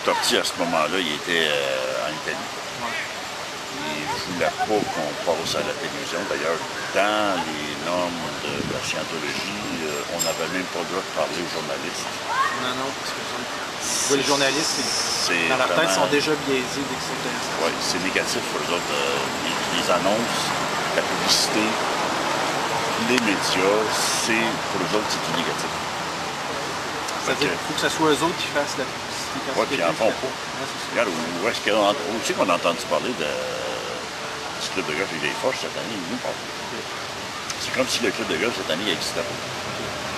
Torti, à ce moment-là, il était en Italie. Ouais. Il ne voulait pas qu'on passe à la télévision. D'ailleurs, dans les normes de la scientologie, on n'avait même pas le droit de parler aux journalistes. Non, non, parce que les journalistes, dans leur tête, sont déjà biaisés dès que c'est intéressant. Oui, c'est négatif pour eux autres. Les annonces, la publicité, les médias, pour eux autres, c'est du négatif. C'est-à-dire qu'il faut que ce soit eux autres qui fassent la publicité. Oui, puis ils n'en font pas. Regarde, où est-ce qu'on a entendu parler du club de golf et des Forges cette année? Nous, pas. C'est comme si le club de golf cette année n'existait pas.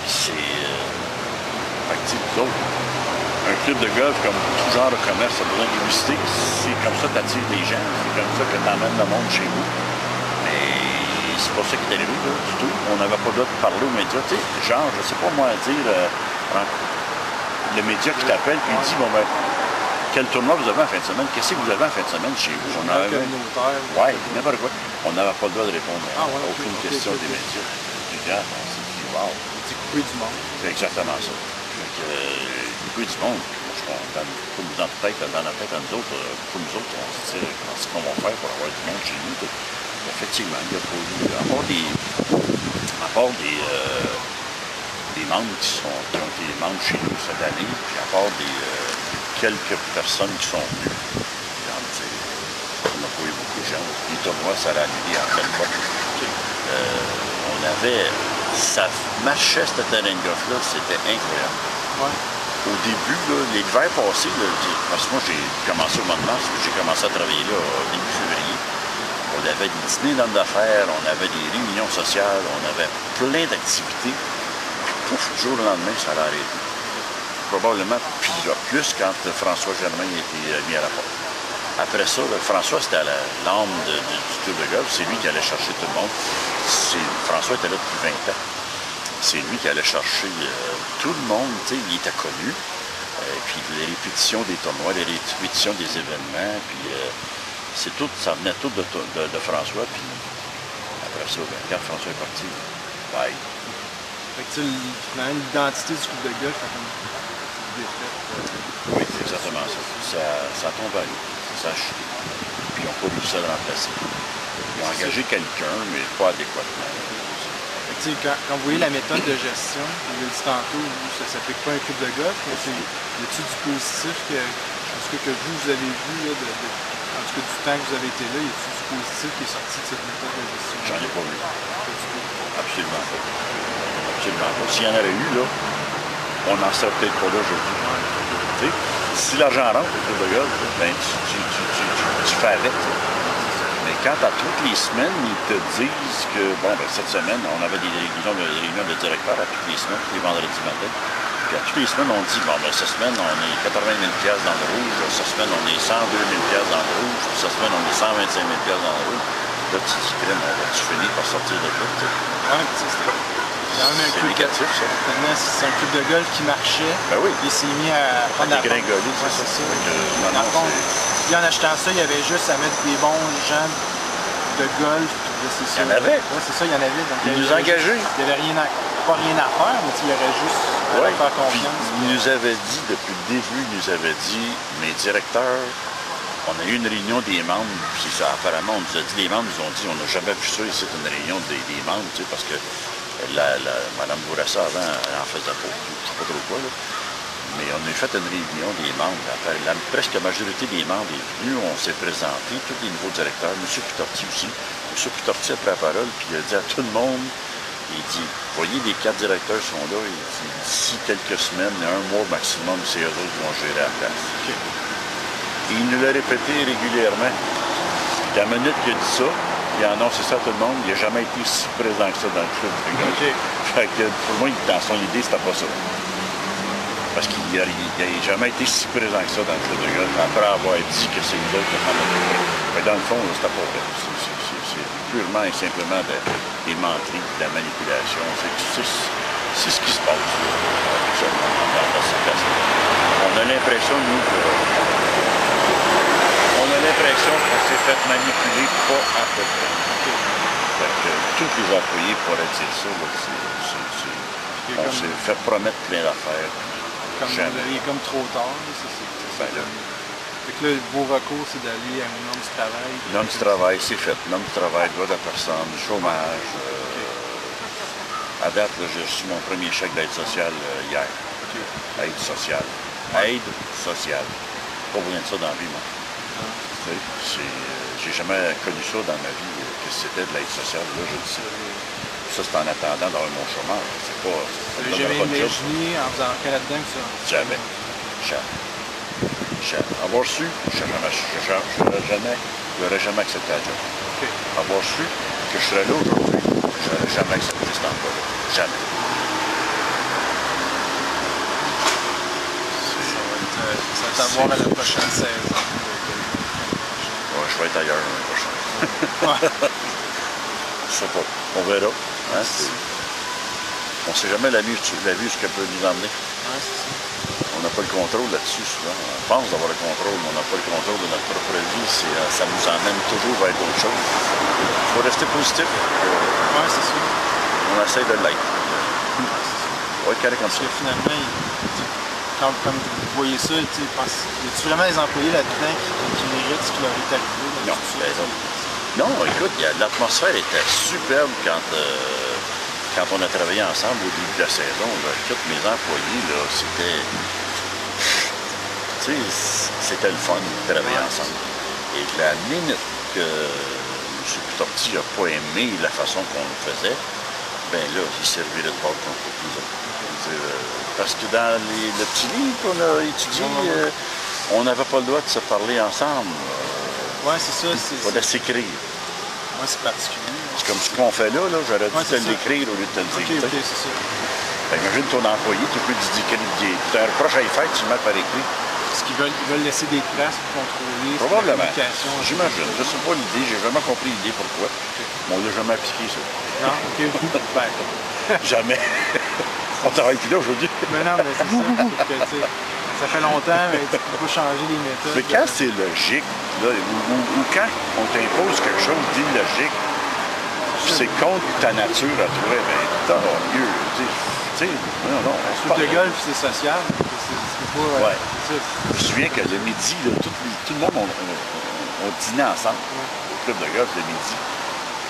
C'est... fait que, nous autres, un club de golf, comme tout genre de commerce, a besoin de publicité. C'est comme ça que tu attires les gens. C'est comme ça que tu emmènes le monde chez vous. Mais c'est pas ça qui est arrivé, là, du tout. On n'avait pas le droit de parler aux médias. Tu sais, genre, je sais pas moi dire... le média qui t'appelle et il dit bon ben quel tournoi vous avez en fin de semaine, qu'est-ce que vous avez en fin de semaine chez vous? On avait ouais, n'importe quoi. On n'avait pas le droit de répondre à aucune question des médias. Puis regarde, on s'est dit wow. C'est coupé du monde. C'est exactement ça. Coupé du monde. Dans la tête à nous autres, pour nous autres, on se dit qu'est-ce qu'on va faire pour avoir du monde chez nous? Effectivement, il n'y a pas eu. À part des membres qui ont été membres chez nous cette année, puis à part quelques personnes qui sont venues. On n'a pas eu beaucoup de gens. Les tournois, ça l'a annulé en pleine fois. On avait... Ça marchait, ce terrain de golf-là, c'était incroyable. Ouais. Au début, l'hiver passé, parce que moi, j'ai commencé au mois de mars, j'ai commencé à travailler là au début février. On avait des dîners d'hommes d'affaires, on avait des réunions sociales, on avait plein d'activités. Pouf, du jour au lendemain, ça allait arrêter. Probablement plus quand François Germain a été mis à la porte. Après ça, François, c'était l'âme du club de golf. C'est lui qui allait chercher tout le monde. François était là depuis 20 ans. C'est lui qui allait chercher tout le monde. Il était connu. Puis les répétitions des tournois, les répétitions des événements. Puis ça venait tout de François. Puis après ça, quand François est parti, bye. Fait que finalement, l'identité du club de golf, ça comme défaite. Oui, c'est exactement ça. Ça tombe à l'eau. Ça a chuté. Puis ils n'ont pas réussi à le remplacer. Ils ont engagé quelqu'un, mais pas adéquatement. Fait que quand vous voyez la méthode de gestion, vous l'avez dit tantôt, ça ne s'applique pas à un club de golf, mais y a-t-il du positif que vous avez vu, là, en tout cas du temps que vous avez été là, y a-t-il du positif qui est sorti de cette méthode de gestion? J'en ai pas vu. Absolument pas. Absolument pas. S'il y en avait eu, là, on n'en serait peut-être pas là aujourd'hui. Si l'argent rentre au club de golf, ben, tu fais avec. Mais quand à toutes les semaines, ils te disent que, bon, ben, cette semaine, on avait des réunions de directeurs à toutes les semaines, tous les vendredis matin. Puis à toutes les semaines, on dit, bon, ben, cette semaine, on est 80 000 dans le rouge, cette semaine, on est 102 000 dans le rouge, puis cette semaine, on est 125 000 dans le rouge. Là, tu te dis, crème, on va-tu finir par sortir de là? C'est négatif, ça. Maintenant, c'est un club de golf qui marchait. Ben oui. Il s'est mis à prendre la dégringoler, c'est ça. Puis en achetant ça, il y avait juste à mettre des bons gens de golf. Il y en avait. Oui, c'est ça, il y en avait. Donc, il nous engageait. Il n'y avait pas rien à faire, mais il y aurait juste à faire confiance. Il nous avait dit, depuis le début, il nous avait dit, mes directeurs, on a eu une réunion des membres, puis ça, apparemment, on nous a dit, les membres nous ont dit, on n'a jamais vu ça ici, une réunion des membres, tu sais, parce que Mme Bourassa, avant, elle en faisait pas, je ne sais pas trop quoi, là. Mais on a fait une réunion des membres. Presque la majorité des membres est venue, on s'est présenté, tous les nouveaux directeurs, M. Pitorti aussi. M. Pitorti a pris la parole, puis il a dit à tout le monde, il dit, voyez, les 4 directeurs sont là, il dit, d'ici quelques semaines, un mois maximum, c'est eux autres qui vont gérer la place. Okay. Et il nous l'a répété régulièrement. La minute qu'il a dit ça, il a annoncé ça à tout le monde, il n'a jamais été si présent que ça dans le club. Okay. Fait que pour moi, dans son idée, c'était pas ça. Parce qu'il n'a jamais été si présent que ça dans le club de golf, après avoir dit que c'est nous autres qui prennent le club. Mais dans le fond, c'était pas vrai. C'est purement et simplement des menteries, de la manipulation. C'est ce qui se passe dans la situation. On a l'impression, nous, qu'on s'est fait manipuler pas à peu près. Fait que tous les employés pourraient dire ça. On s'est fait promettre plein d'affaires. Il est comme trop tard. Ben là, Fait que là, vos recours, c'est d'aller à une norme du travail. norme du travail, c'est fait. Norme du travail, droit de la personne, chômage. À date, là, j'ai reçu mon premier chèque d'aide sociale hier. OK. Aide sociale. Aide sociale. Pas besoin de ça dans la vie, moi. Tu sais, j'ai jamais connu ça dans ma vie, que c'était de l'aide sociale. Là, je le sais. Ça, c'est en attendant d'avoir mon chômage. C'est pas. Vous n'avez jamais imaginé en faisant qu'à là-dedans que ça? Jamais. Jamais. Avoir su, je n'aurais jamais accepté la job. OK. Avoir su que je serais là aujourd'hui, je n'aurais jamais accepté cet emploi-là. Jamais. Ça va être à voir à la prochaine saison. Ouais, je vais être ailleurs l'année prochaine. Ouais. Je sais pas. On verra. Hein? On ne sait jamais la vie jusqu'à peut nous emmener. Ouais, c'est ça. On n'a pas le contrôle là-dessus souvent. On pense avoir le contrôle, mais on n'a pas le contrôle de notre propre vie. Ça nous emmène toujours vers d'autres choses. Il faut rester positif. Ouais, c'est ça. On essaie de l'être. On va être carré comme ça. Parce que finalement, comme vous voyez ça, y a-t-il vraiment des employés là-dedans qui méritent ce qui leur est arrivé? Non, tout ça? non, écoute, l'atmosphère était superbe quand on a travaillé ensemble au début de la saison. Là. Tous mes employés, là, c'était... Tu sais, c'était le fun de travailler ensemble. Et la minute que M. Torti n'a pas aimé la façon qu'on le faisait, ben là, il servirait de bord contre nous autres. Parce que dans le petit livre qu'on a étudié, on n'avait pas le droit de se parler ensemble. Ouais, c'est ça. Il fallait s'écrire. Ouais, c'est particulier. C'est comme ce qu'on fait là, j'aurais dû te l'écrire au lieu de te le dire. OK, c'est ça. Imagine ton employé, tu peux lui dire tu as un reproche à y faire, tu le mets par écrit. Parce qu'ils veulent laisser des traces pour contrôler Probablement. la communication. J'imagine. Je ne sais pas l'idée, j'ai jamais compris l'idée pourquoi. Mais on l'a jamais appliqué ça. Non, OK. Ben, jamais. On travaille plus là aujourd'hui. mais non, mais c'est ça. Ça fait longtemps, mais tu peux pas changer les méthodes. Mais quand c'est logique, là, ou quand on t'impose quelque chose d'illogique, c'est contre ta nature à toi, ben tant mieux. Tu sais, non. Tout le golf, c'est social. C'est pas... Ouais. C'est ça. Je me souviens que le midi, là, tout le monde, on dînait ensemble au club de golf le midi.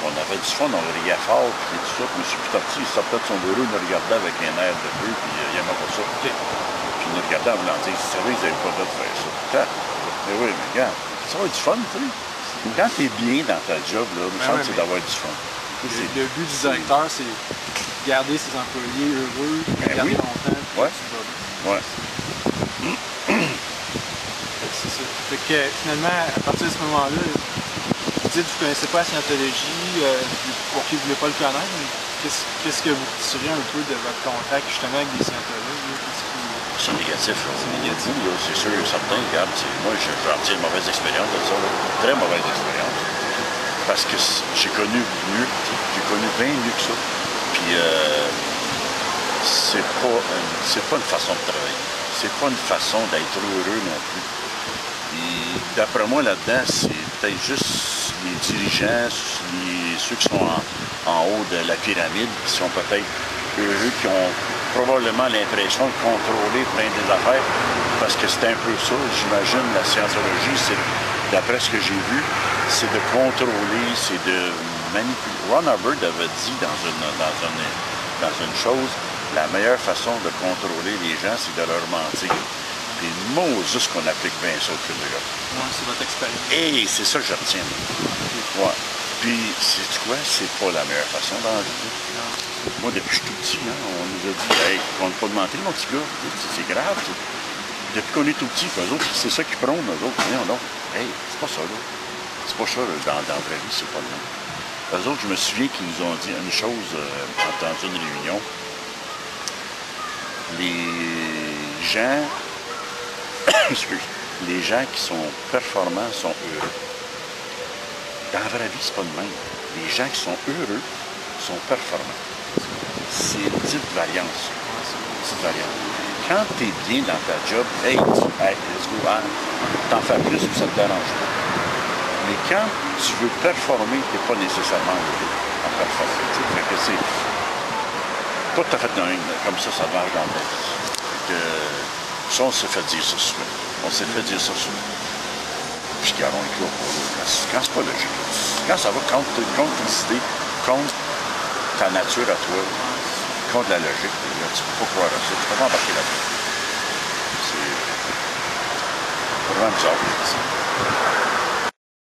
On avait du fun, on riait fort, puis tout ça. Puis M. Pitorti, il sortait de son bureau, il nous regardait avec un air de peu, puis il n'aimait pas ça. Puis il nous regardait en voulant dire, c'est vrai, ils n'avaient pas le droit de faire ça. Mais oui, mais regarde, ça va être du fun, tu sais. Quand tu es bien dans ta job, là, le chance, c'est d'avoir du fun. Le but du directeur, c'est garder ses employés heureux, garder longtemps. Ouais. Ouais. C'est ça. Fait que finalement, à partir de ce moment-là, vous dites que vous ne connaissez pas la scientologie, pour qui vous ne voulez pas le connaître, mais qu'est-ce que vous tirez un peu de votre contact justement avec des scientologues? C'est négatif. C'est négatif. C'est sûr, certain. Regarde, moi, j'en tire une mauvaise expérience de ça. Là. Très mauvaise expérience. Parce que j'ai connu mieux. J'ai connu bien mieux que ça. Puis, c'est pas une façon de travailler. C'est pas une façon d'être heureux non plus. Et d'après moi, là-dedans, c'est peut-être juste les dirigeants, ceux qui sont en haut de la pyramide, qui sont peut-être heureux, qui ont probablement l'impression de contrôler plein des affaires, parce que c'est un peu ça, j'imagine, la scientologie, c'est, d'après ce que j'ai vu, c'est de contrôler, c'est de manipuler. Ron Hubbard avait dit dans une chose, la meilleure façon de contrôler les gens, c'est de leur mentir. Puis Moses qu'on applique bien ça au club de golf. Ouais, c'est votre expérience. Et c'est ça que je retiens. Ouais. Puis, sais-tu quoi? C'est pas la meilleure façon dans la vie. Moi, depuis que je suis tout petit, hein, on nous a dit, hey, on ne pas de mentir, mon petit gars. C'est grave. Depuis qu'on est tout petit, eux autres, c'est ça qu'ils prônent, eux autres. Non. Hey, c'est pas ça, là. C'est pas ça, là. Dans la vraie vie, c'est pas le même. Eux autres, je me souviens qu'ils nous ont dit une chose dans une réunion. Les gens les gens qui sont performants sont heureux. Dans la vraie vie, c'est pas le même. Les gens qui sont heureux sont performants. C'est une petite variance. Quand tu es bien dans ta job, hey, let's go, t'en fais plus ou ça te dérange pas. Mais quand tu veux performer, tu n'es pas nécessairement heureux en performer. Fait que c'est pas tout à fait dingue. Comme ça marche dans ta vie. Ça, on se fait dire ça souvent. On s'est fait dire ça souvent. Puis quand on écrit au quand c'est pas logique, quand ça va contre tes idées, contre ta nature à toi, contre la logique, là, tu peux pas croire à ça, tu peux pas embarquer là-dedans. C'est vraiment bizarre.